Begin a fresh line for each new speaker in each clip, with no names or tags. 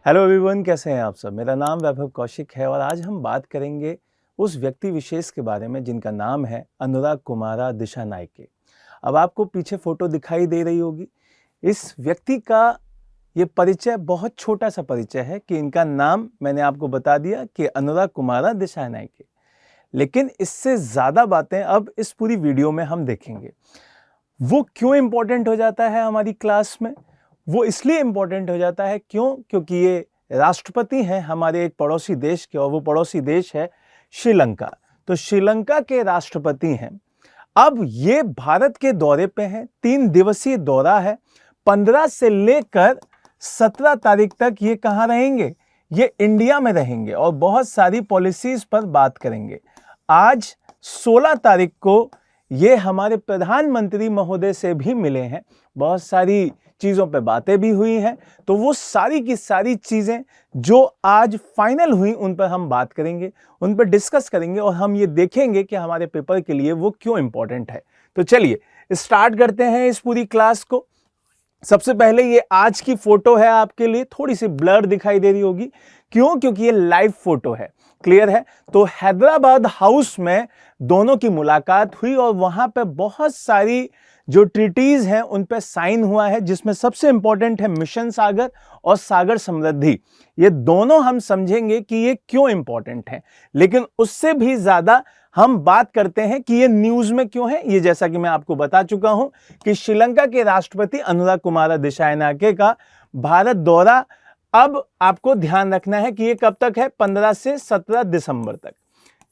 Hello everyone, कैसे हैं आप सब। मेरा नाम वैभव कौशिक है और आज हम बात करेंगे उस व्यक्ति विशेष के बारे में जिनका नाम है अनुराग कुमारा दिशानायके। अब आपको पीछे फोटो दिखाई दे रही होगी। इस व्यक्ति का ये परिचय बहुत छोटा सा परिचय है कि इनका नाम मैंने आपको बता दिया कि अनुराग कुमारा दिशानायके, लेकिन इससे ज़्यादा बातें अब इस पूरी वीडियो में हम देखेंगे। वो क्यों इम्पोर्टेंट हो जाता है हमारी क्लास में? वो इसलिए इम्पोर्टेंट हो जाता है क्योंकि ये राष्ट्रपति हैं हमारे एक पड़ोसी देश के, और वो पड़ोसी देश है श्रीलंका। तो श्रीलंका के राष्ट्रपति हैं। अब ये भारत के दौरे पे हैं, 3 दिवसीय दौरा है। 15 से लेकर 17 तारीख तक ये कहाँ रहेंगे? ये इंडिया में रहेंगे और बहुत सारी पॉलिसीज पर बात करेंगे। आज 16 तारीख को ये हमारे प्रधानमंत्री महोदय से भी मिले हैं, बहुत सारी चीज़ों पे बातें भी हुई हैं। तो वो सारी की सारी चीज़ें जो आज फाइनल हुई उन पर हम बात करेंगे, उन पर डिस्कस करेंगे और हम ये देखेंगे कि हमारे पेपर के लिए वो क्यों इम्पोर्टेंट है। तो चलिए स्टार्ट करते हैं इस पूरी क्लास को। सबसे पहले ये आज की फोटो है, आपके लिए थोड़ी सी ब्लर दिखाई दे रही होगी। क्यों? क्योंकि ये लाइव फोटो है। क्लियर है? तो हैदराबाद हाउस में दोनों की मुलाकात हुई और वहां पे बहुत सारी जो ट्रीटीज हैं उन पे साइन हुआ है, जिसमें सबसे इंपॉर्टेंट है मिशन सागर और सागर समृद्धि। ये दोनों हम समझेंगे कि ये क्यों इंपॉर्टेंट है, लेकिन उससे भी ज्यादा हम बात करते हैं कि ये न्यूज में क्यों है। ये जैसा कि मैं आपको बता चुका हूं कि श्रीलंका के राष्ट्रपति अनुराग कुमारा दिशानायके का भारत दौरा, अब आपको ध्यान रखना है कि ये कब तक है? 15 से 17 दिसंबर तक।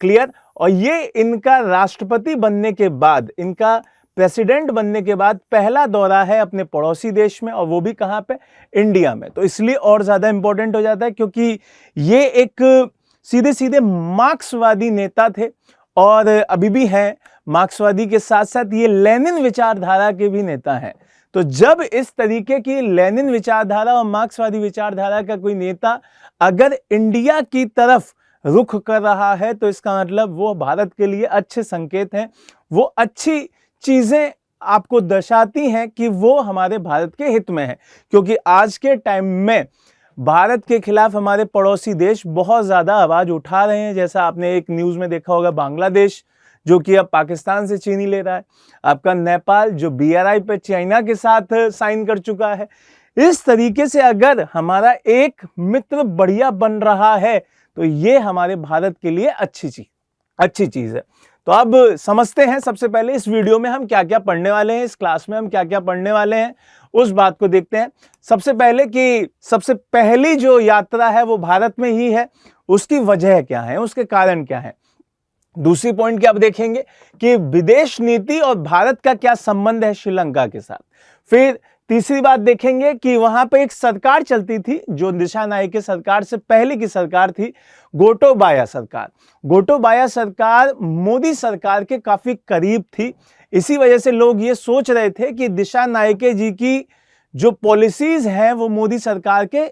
क्लियर? और ये इनका राष्ट्रपति बनने के बाद, इनका प्रेसिडेंट बनने के बाद पहला दौरा है अपने पड़ोसी देश में, और वो भी कहां पे? इंडिया में। तो इसलिए और ज्यादा इंपॉर्टेंट हो जाता है क्योंकि ये एक सीधे सीधे मार्क्सवादी नेता थे और अभी भी हैं। मार्क्सवादी के साथ साथ ये लेनिन विचारधारा के भी नेता हैं। तो जब इस तरीके की लेनिन विचारधारा और मार्क्सवादी विचारधारा का कोई नेता अगर इंडिया की तरफ रुख कर रहा है तो इसका मतलब वो भारत के लिए अच्छे संकेत हैं, वो अच्छी चीजें आपको दर्शाती हैं कि वो हमारे भारत के हित में है। क्योंकि आज के टाइम में भारत के खिलाफ हमारे पड़ोसी देश बहुत ज्यादा आवाज उठा रहे हैं। जैसा आपने एक न्यूज में देखा होगा, बांग्लादेश जो कि अब पाकिस्तान से चीनी ले रहा है, आपका नेपाल जो BRI पे चाइना के साथ साइन कर चुका है। इस तरीके से अगर हमारा एक मित्र बढ़िया बन रहा है तो ये हमारे भारत के लिए अच्छी चीज है। तो अब समझते हैं सबसे पहले इस वीडियो में हम क्या क्या पढ़ने वाले हैं, इस क्लास में हम क्या क्या पढ़ने वाले हैं, उस बात को देखते हैं। सबसे पहले कि सबसे पहली जो यात्रा है वो भारत में ही है, उसकी वजह क्या है, उसके कारण क्या है। दूसरी पॉइंट क्या आप देखेंगे कि विदेश नीति और भारत का क्या संबंध है श्रीलंका के साथ। फिर तीसरी बात देखेंगे कि वहां पे एक सरकार चलती थी जो दिशानायके सरकार से पहले की सरकार थी, गोटाबाया सरकार। गोटाबाया सरकार मोदी सरकार के काफी करीब थी। इसी वजह से लोग ये सोच रहे थे कि दिशानायके जी की जो पॉलिसीज हैं वो मोदी सरकार के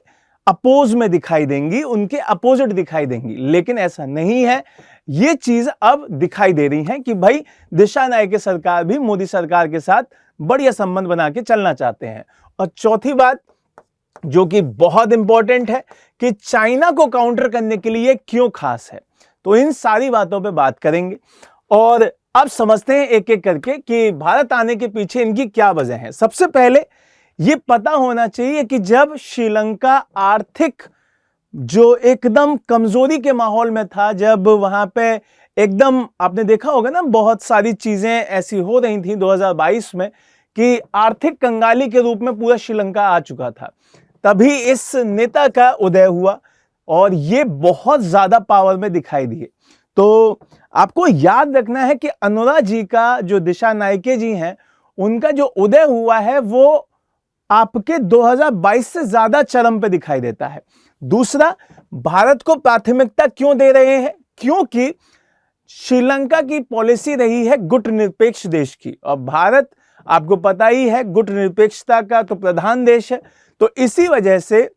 अपोज में दिखाई देंगी, उनके अपोजिट दिखाई देंगी, लेकिन ऐसा नहीं है। ये चीज अब दिखाई दे रही है कि भाई दिशानायके सरकार भी मोदी सरकार के साथ बढ़िया संबंध बना के चलना चाहते हैं। और चौथी बात जो कि बहुत इंपॉर्टेंट है कि चाइना को काउंटर करने के लिए क्यों खास है। तो इन सारी बातों पे बात करेंगे और अब समझते हैं एक एक करके कि भारत आने के पीछे इनकी क्या वजह है। सबसे पहले ये पता होना चाहिए कि जब श्रीलंका आर्थिक जो एकदम कमजोरी के माहौल में था, जब वहां पे एकदम आपने देखा होगा ना, बहुत सारी चीजें ऐसी हो रही थी 2022 में कि आर्थिक कंगाली के रूप में पूरा श्रीलंका आ चुका था, तभी इस नेता का उदय हुआ और ये बहुत ज्यादा पावर में दिखाई दिए। तो आपको याद रखना है कि अनुराग जी का जो दिशानायके जी हैं, उनका जो उदय हुआ है वो आपके 2022 से ज्यादा चरम पे दिखाई देता है। दूसरा, भारत को प्राथमिकता क्यों दे रहे हैं? क्योंकि श्रीलंका की पॉलिसी रही है गुटनिरपेक्ष देश की, और भारत आपको पता ही है गुटनिरपेक्षता का तो प्रधान देश है। तो इसी वजह से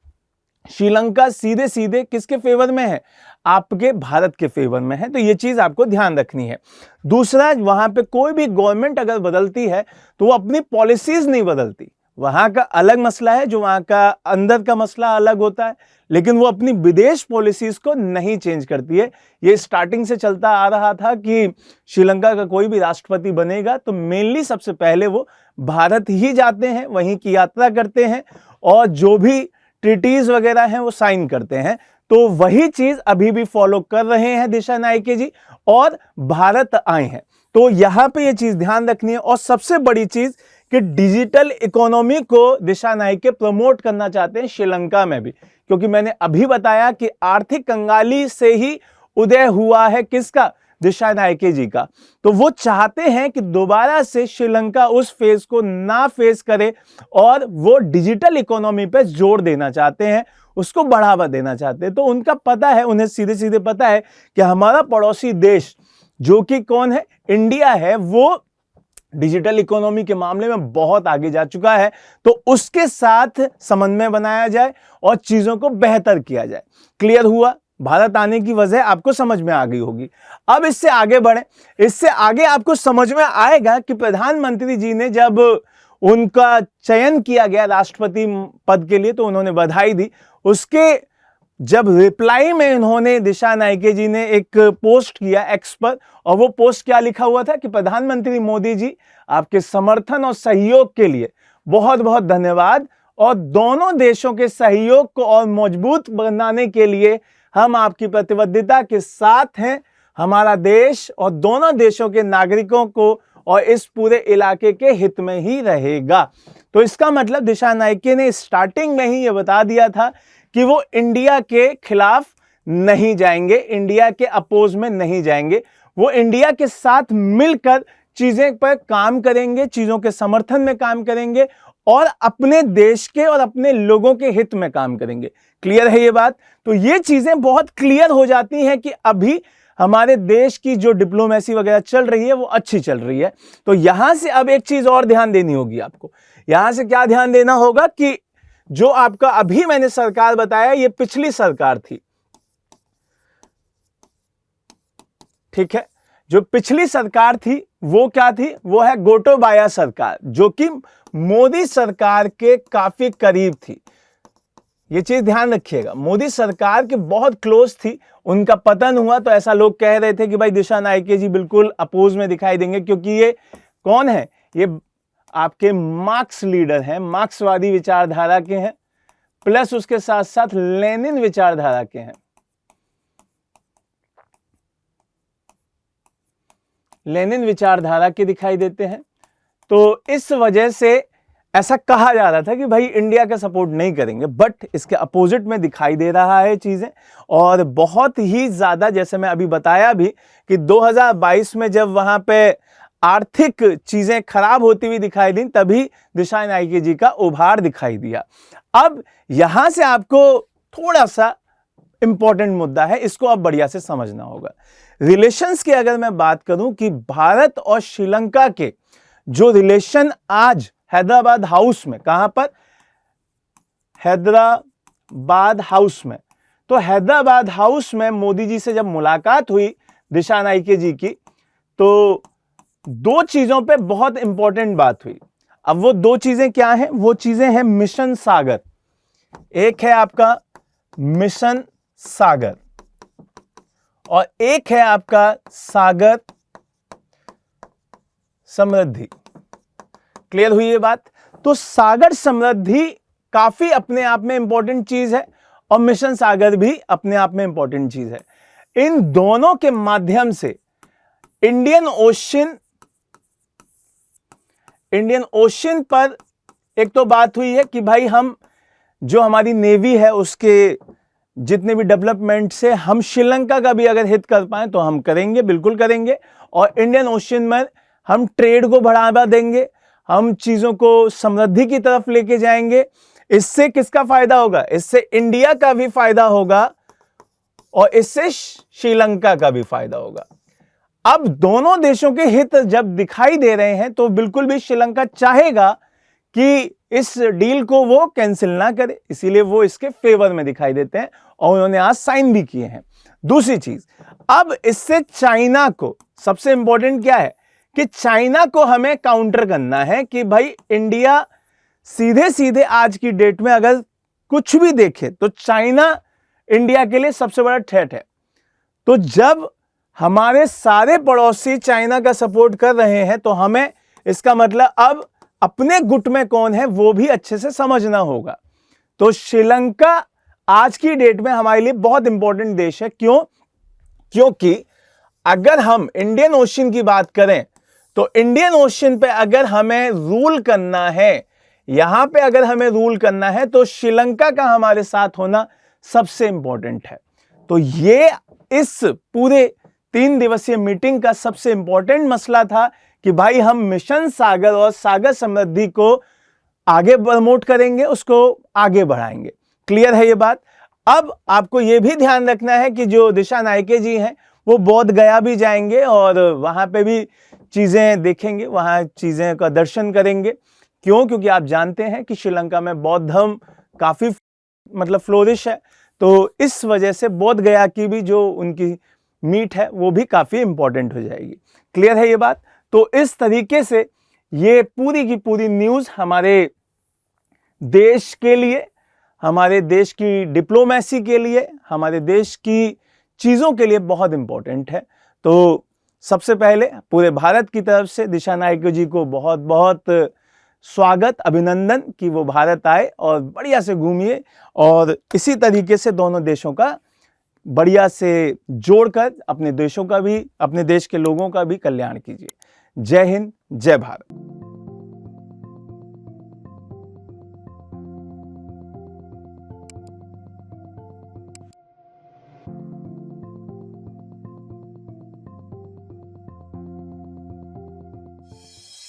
श्रीलंका सीधे सीधे किसके फेवर में है? आपके भारत के फेवर में है। तो ये चीज आपको ध्यान रखनी है। दूसरा, वहां पे कोई भी गवर्नमेंट अगर बदलती है तो वो अपनी पॉलिसीज नहीं बदलती, वहां का अलग मसला है, जो वहां का अंदर का मसला अलग होता है, लेकिन वो अपनी विदेश पॉलिसीज को नहीं चेंज करती है। ये स्टार्टिंग से चलता आ रहा था कि श्रीलंका का कोई भी राष्ट्रपति बनेगा तो मेनली सबसे पहले वो भारत ही जाते हैं, वहीं की यात्रा करते हैं और जो भी ट्रीटीज वगैरह हैं वो साइन करते हैं। तो वही चीज अभी भी फॉलो कर रहे हैं दिशा नाइके जी और भारत आए हैं। तो यहां पे ये चीज ध्यान रखनी है। और सबसे बड़ी चीज कि डिजिटल इकोनॉमी को दिशा नाइके प्रमोट करना चाहते हैं श्रीलंका में भी, क्योंकि मैंने अभी बताया कि आर्थिक कंगाली से ही उदय हुआ है किसका, दिशा नाइके जी का। तो वो चाहते हैं कि दोबारा से श्रीलंका उस फेज को ना फेस करे और वो डिजिटल इकोनॉमी पे जोर देना चाहते हैं, उसको बढ़ावा देना चाहते हैं। तो उनका पता है, उन्हें सीधे सीधे पता है कि हमारा पड़ोसी देश जो कि कौन है, इंडिया है, वो डिजिटल इकोनॉमी के मामले में बहुत आगे जा चुका है। तो उसके साथ समन्वय बनाया जाए और चीजों को बेहतर किया जाए। क्लियर हुआ? भारत आने की वजह आपको समझ में आ गई होगी। अब इससे आगे बढ़े। इससे आगे आपको समझ में आएगा कि प्रधानमंत्री जी ने जब उनका चयन किया गया राष्ट्रपति पद के लिए तो उन्होंने बधाई दी। उसके जब रिप्लाई में इन्होंने, दिशा नाइके जी ने एक पोस्ट किया एक्स पर, और वो पोस्ट क्या लिखा हुआ था कि प्रधानमंत्री मोदी जी, आपके समर्थन और सहयोग के लिए बहुत बहुत धन्यवाद और दोनों देशों के सहयोग को और मजबूत बनाने के लिए हम आपकी प्रतिबद्धता के साथ हैं। हमारा देश और दोनों देशों के नागरिकों को और इस पूरे इलाके के हित में ही रहेगा। तो इसका मतलब दिशा नाइके ने स्टार्टिंग में ही ये बता दिया था कि वो इंडिया के खिलाफ नहीं जाएंगे, इंडिया के अपोज में नहीं जाएंगे। वो इंडिया के साथ मिलकर चीजें पर काम करेंगे, चीजों के समर्थन में काम करेंगे और अपने देश के और अपने लोगों के हित में काम करेंगे। क्लियर है ये बात? तो ये चीजें बहुत क्लियर हो जाती हैं कि अभी हमारे देश की जो डिप्लोमेसी वगैरह चल रही है वो अच्छी चल रही है। तो यहां से अब एक चीज और ध्यान देनी होगी आपको। यहां से क्या ध्यान देना होगा कि जो आपका अभी मैंने सरकार बताया, ये पिछली सरकार थी, ठीक है। जो पिछली सरकार थी वो क्या थी? वो है गोटाबाया सरकार, जो कि मोदी सरकार के काफी करीब थी। ये चीज ध्यान रखिएगा, मोदी सरकार के बहुत क्लोज थी। उनका पतन हुआ तो ऐसा लोग कह रहे थे कि भाई दिशा नाइके जी बिल्कुल अपोज में दिखाई देंगे, क्योंकि ये कौन है? ये आपके मार्क्स लीडर हैं, मार्क्सवादी विचारधारा के हैं, प्लस उसके साथ साथ लेनिन विचारधारा के हैं। लेनिन विचारधारा के दिखाई देते हैं। तो इस वजह से ऐसा कहा जा रहा था कि भाई इंडिया का सपोर्ट नहीं करेंगे, बट इसके अपोजिट में दिखाई दे रहा है चीजें। और बहुत ही ज्यादा, जैसे मैं अभी बताया भी कि 2022 में जब वहां पे आर्थिक चीजें खराब होती हुई दिखाई दी, तभी दिशा नाइके जी का उभार दिखाई दिया। अब यहां से आपको थोड़ा सा इंपॉर्टेंट मुद्दा है, इसको अब बढ़िया से समझना होगा। रिलेशंस की अगर मैं बात करूं कि भारत और श्रीलंका के जो रिलेशन आज हैदराबाद हाउस में, कहां पर? हैदराबाद हाउस में। तो हैदराबाद हाउस में मोदी जी से जब मुलाकात हुई दिशा नाइके जी की, तो दो चीजों पे बहुत इंपॉर्टेंट बात हुई। अब वो दो चीजें क्या हैं? वो चीजें हैं मिशन सागर। एक है आपका मिशन सागर और एक है आपका सागर समृद्धि। क्लियर हुई ये बात? तो सागर समृद्धि काफी अपने आप में इंपॉर्टेंट चीज है और मिशन सागर भी अपने आप में इंपॉर्टेंट चीज है। इन दोनों के माध्यम से इंडियन ओशन पर एक तो बात हुई है कि भाई हम, जो हमारी नेवी है, उसके जितने भी डेवलपमेंट से हम श्रीलंका का भी अगर हित कर पाए तो हम करेंगे, बिल्कुल करेंगे। और इंडियन ओशन में हम ट्रेड को बढ़ावा देंगे, हम चीजों को समृद्धि की तरफ लेके जाएंगे। इससे किसका फायदा होगा? इससे इंडिया का भी फायदा होगा और इससे श्रीलंका का भी फायदा होगा। अब दोनों देशों के हित जब दिखाई दे रहे हैं तो बिल्कुल भी श्रीलंका चाहेगा कि इस डील को वो कैंसिल ना करे, इसीलिए वो इसके फेवर में दिखाई देते हैं और उन्होंने आज साइन भी किए हैं। दूसरी चीज, अब इससे चाइना को, सबसे इंपॉर्टेंट क्या है कि चाइना को हमें काउंटर करना है कि भाई इंडिया सीधे सीधे आज की डेट में अगर कुछ भी देखे तो चाइना इंडिया के लिए सबसे बड़ा थ्रेट है। तो जब हमारे सारे पड़ोसी चाइना का सपोर्ट कर रहे हैं तो हमें इसका मतलब अब अपने गुट में कौन है वो भी अच्छे से समझना होगा। तो श्रीलंका आज की डेट में हमारे लिए बहुत इंपॉर्टेंट देश है। क्यों? क्योंकि अगर हम इंडियन ओशन की बात करें तो इंडियन ओशन पे अगर हमें रूल करना है, यहां पे अगर हमें रूल करना है तो श्रीलंका का हमारे साथ होना सबसे इंपॉर्टेंट है। तो ये इस पूरे 3 दिवसीय मीटिंग का सबसे इंपॉर्टेंट मसला था कि भाई हम मिशन सागर और सागर समृद्धि को आगे प्रमोट करेंगे, उसको आगे बढ़ाएंगे। क्लियर है ये बात? अब आपको ये भी ध्यान रखना है कि जो दिशा नायके जी हैं वो बोध गया भी जाएंगे और वहां पे भी चीजें देखेंगे, वहां चीजें का दर्शन करेंगे। क्यों? क्योंकि आप जानते हैं कि श्रीलंका में बौद्ध धर्म काफी मतलब फ्लोरिश है, तो इस वजह से बोध गया की भी जो उनकी मीट है वो भी काफी इंपॉर्टेंट हो जाएगी। क्लियर है ये बात? तो इस तरीके से ये पूरी की पूरी न्यूज हमारे देश के लिए, हमारे देश की डिप्लोमेसी के लिए, हमारे देश की चीजों के लिए बहुत इंपॉर्टेंट है। तो सबसे पहले पूरे भारत की तरफ से दिशा नायके जी को बहुत बहुत स्वागत, अभिनंदन कि वो भारत आए और बढ़िया से घूमिए और इसी तरीके से दोनों देशों का बढ़िया से जोड़कर अपने देशों का भी, अपने देश के लोगों का भी कल्याण कीजिए। जय हिंद, जय भारत।